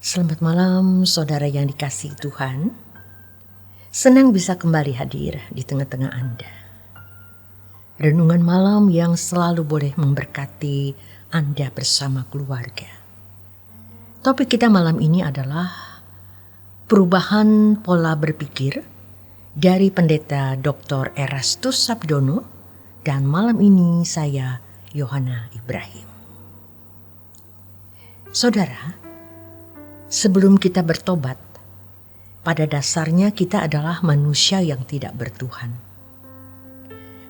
Selamat malam saudara yang dikasihi Tuhan. Senang bisa kembali hadir di tengah-tengah Anda. Renungan malam yang selalu boleh memberkati Anda bersama keluarga. Topik kita malam ini adalah perubahan pola berpikir dari Pendeta Dr. Erastus Sabdono, dan malam ini saya Yohana Ibrahim. Saudara, sebelum kita bertobat, pada dasarnya kita adalah manusia yang tidak bertuhan.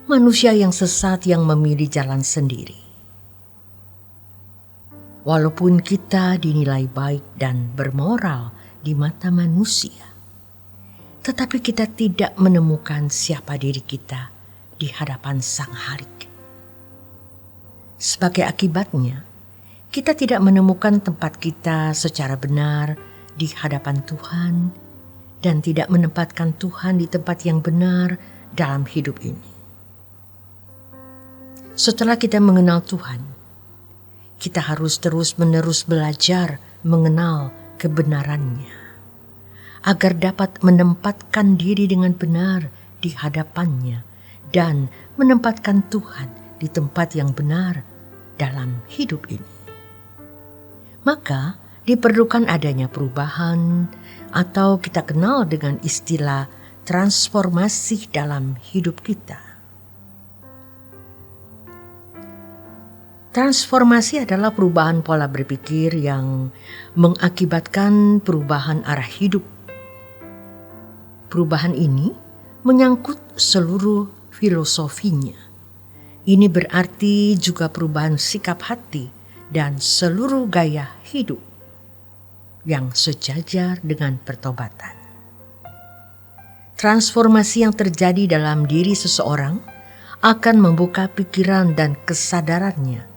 Manusia yang sesat yang memilih jalan sendiri. Walaupun kita dinilai baik dan bermoral di mata manusia, tetapi kita tidak menemukan siapa diri kita di hadapan Sang Halik. Sebagai akibatnya, kita tidak menemukan tempat kita secara benar di hadapan Tuhan dan tidak menempatkan Tuhan di tempat yang benar dalam hidup ini. Setelah kita mengenal Tuhan, kita harus terus-menerus belajar mengenal kebenarannya agar dapat menempatkan diri dengan benar di hadapannya dan menempatkan Tuhan di tempat yang benar dalam hidup ini. Maka diperlukan adanya perubahan atau kita kenal dengan istilah transformasi dalam hidup kita. Transformasi adalah perubahan pola berpikir yang mengakibatkan perubahan arah hidup. Perubahan ini menyangkut seluruh filosofinya. Ini berarti juga perubahan sikap hati dan seluruh gaya hidup yang sejajar dengan pertobatan. Transformasi yang terjadi dalam diri seseorang akan membuka pikiran dan kesadarannya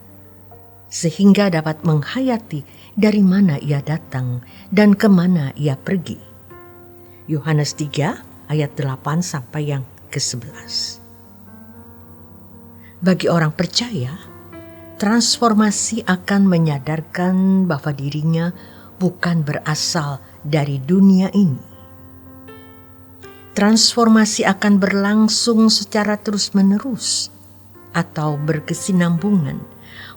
sehingga dapat menghayati dari mana ia datang dan kemana ia pergi. Yohanes 3 ayat 8 sampai yang ke-11. Bagi orang percaya, transformasi akan menyadarkan bahwa dirinya bukan berasal dari dunia ini. Transformasi akan berlangsung secara terus-menerus atau berkesinambungan,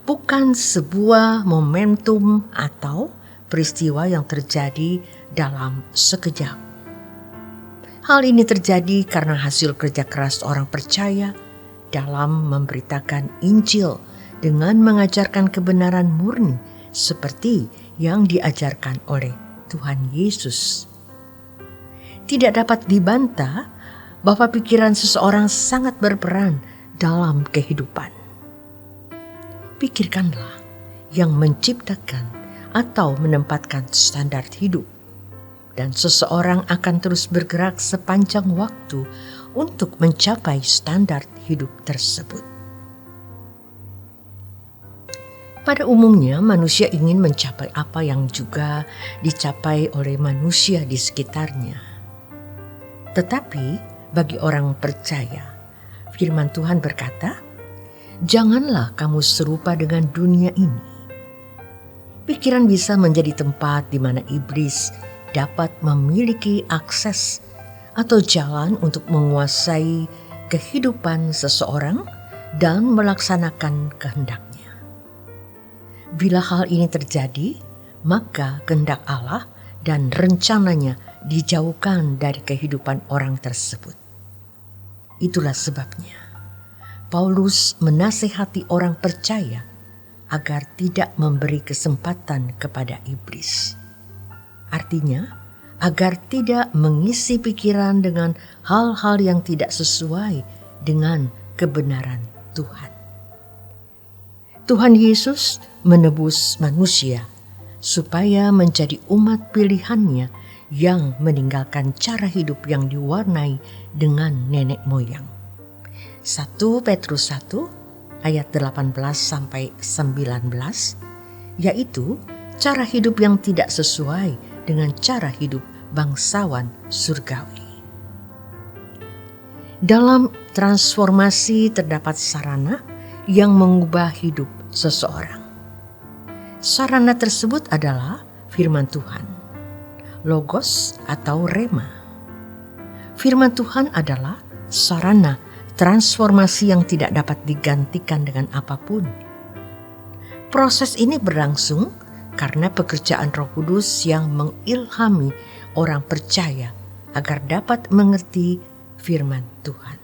bukan sebuah momentum atau peristiwa yang terjadi dalam sekejap. Hal ini terjadi karena hasil kerja keras orang percaya dalam memberitakan Injil dengan mengajarkan kebenaran murni seperti yang diajarkan oleh Tuhan Yesus. Tidak dapat dibantah bahwa pikiran seseorang sangat berperan dalam kehidupan. Pikirkanlah yang menciptakan atau menempatkan standar hidup, dan seseorang akan terus bergerak sepanjang waktu untuk mencapai standar hidup tersebut. Pada umumnya manusia ingin mencapai apa yang juga dicapai oleh manusia di sekitarnya. Tetapi bagi orang percaya, firman Tuhan berkata, "Janganlah kamu serupa dengan dunia ini." Pikiran bisa menjadi tempat di mana iblis dapat memiliki akses atau jalan untuk menguasai kehidupan seseorang dan melaksanakan kehendaknya. Bila hal ini terjadi, maka kehendak Allah dan rencananya dijauhkan dari kehidupan orang tersebut. Itulah sebabnya Paulus menasihati orang percaya agar tidak memberi kesempatan kepada iblis. Artinya, agar tidak mengisi pikiran dengan hal-hal yang tidak sesuai dengan kebenaran Tuhan. Tuhan Yesus menebus manusia supaya menjadi umat pilihannya yang meninggalkan cara hidup yang diwarnai dengan nenek moyang. 1 Petrus 1 ayat 18 sampai 19, yaitu cara hidup yang tidak sesuai dengan cara hidup bangsawan surgawi. Dalam transformasi terdapat sarana yang mengubah hidup seseorang. Sarana tersebut adalah firman Tuhan. logos atau rema. Firman Tuhan adalah sarana transformasi yang tidak dapat digantikan dengan apapun. Proses ini berlangsung karena pekerjaan Roh Kudus yang mengilhami orang percaya agar dapat mengerti firman Tuhan.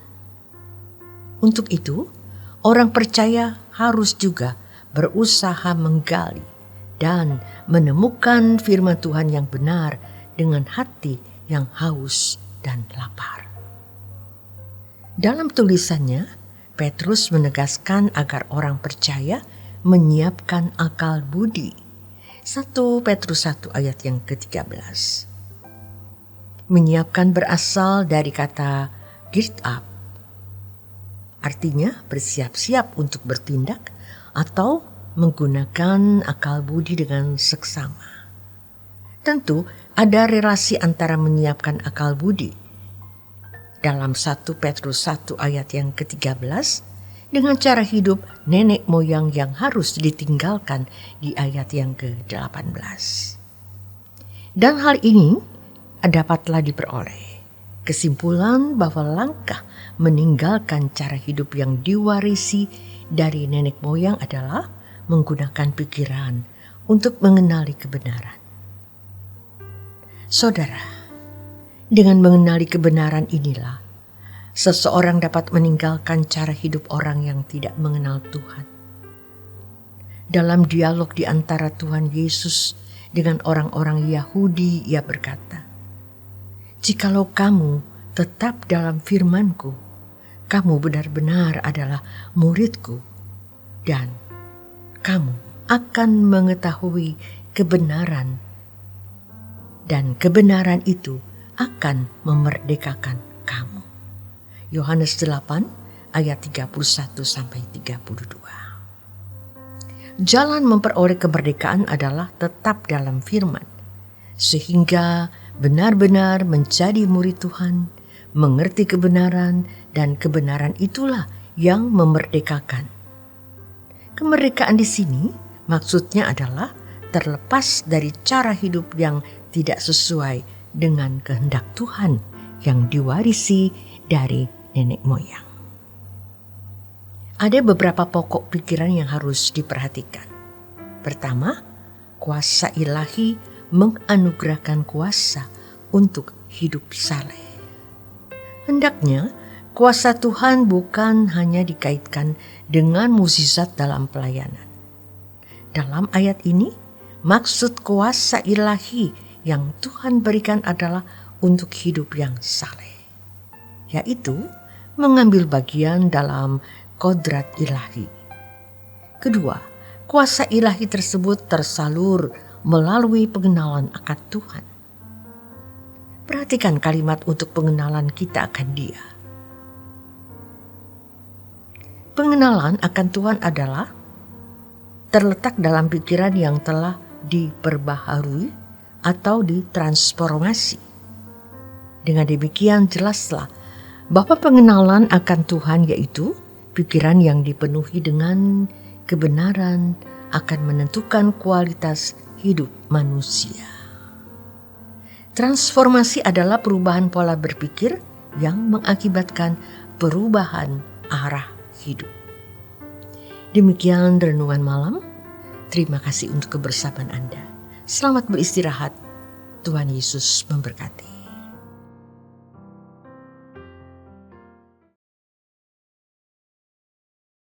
Untuk itu, orang percaya harus juga berusaha menggali dan menemukan firman Tuhan yang benar dengan hati yang haus dan lapar. Dalam tulisannya, Petrus menegaskan agar orang percaya menyiapkan akal budi. 1 Petrus 1 ayat yang ke-13. Menyiapkan berasal dari kata gird up. Artinya bersiap-siap untuk bertindak atau menggunakan akal budi dengan seksama. Tentu ada relasi antara menyiapkan akal budi dalam 1 Petrus 1 ayat yang ke-13 dengan cara hidup nenek moyang yang harus ditinggalkan di ayat yang ke-18. Dan hal ini dapatlah diperoleh kesimpulan bahwa langkah meninggalkan cara hidup yang diwarisi dari nenek moyang adalah menggunakan pikiran untuk mengenali kebenaran. Saudara, dengan mengenali kebenaran inilah seseorang dapat meninggalkan cara hidup orang yang tidak mengenal Tuhan. Dalam dialog di antara Tuhan Yesus dengan orang-orang Yahudi, ia berkata, "Jikalau kamu tetap dalam firman-Ku, kamu benar-benar adalah murid-Ku, dan kamu akan mengetahui kebenaran, dan kebenaran itu akan memerdekakan kamu." Yohanes 8 ayat 31-32. Jalan memperoleh kemerdekaan adalah tetap dalam firman, sehingga benar-benar menjadi murid Tuhan, mengerti kebenaran, dan kebenaran itulah yang memerdekakan. Kemerdekaan di sini maksudnya adalah terlepas dari cara hidup yang tidak sesuai dengan kehendak Tuhan yang diwarisi dari nenek moyang. Ada beberapa pokok pikiran yang harus diperhatikan. Pertama, kuasa ilahi menganugerahkan kuasa untuk hidup saleh. Hendaknya kuasa Tuhan bukan hanya dikaitkan dengan mukjizat dalam pelayanan. Dalam ayat ini, maksud kuasa ilahi yang Tuhan berikan adalah untuk hidup yang saleh, yaitu mengambil bagian dalam kodrat ilahi. Kedua, kuasa ilahi tersebut tersalur melalui pengenalan akan Tuhan. Perhatikan kalimat untuk pengenalan kita akan Dia. Pengenalan akan Tuhan adalah terletak dalam pikiran yang telah diperbaharui atau ditransformasi. Dengan demikian jelaslah bahwa pengenalan akan Tuhan yaitu pikiran yang dipenuhi dengan kebenaran akan menentukan kualitas hidup manusia. Transformasi adalah perubahan pola berpikir yang mengakibatkan perubahan arah hidup. Demikian renungan malam. Terima kasih untuk kebersamaan Anda. Selamat beristirahat. Tuhan Yesus memberkati.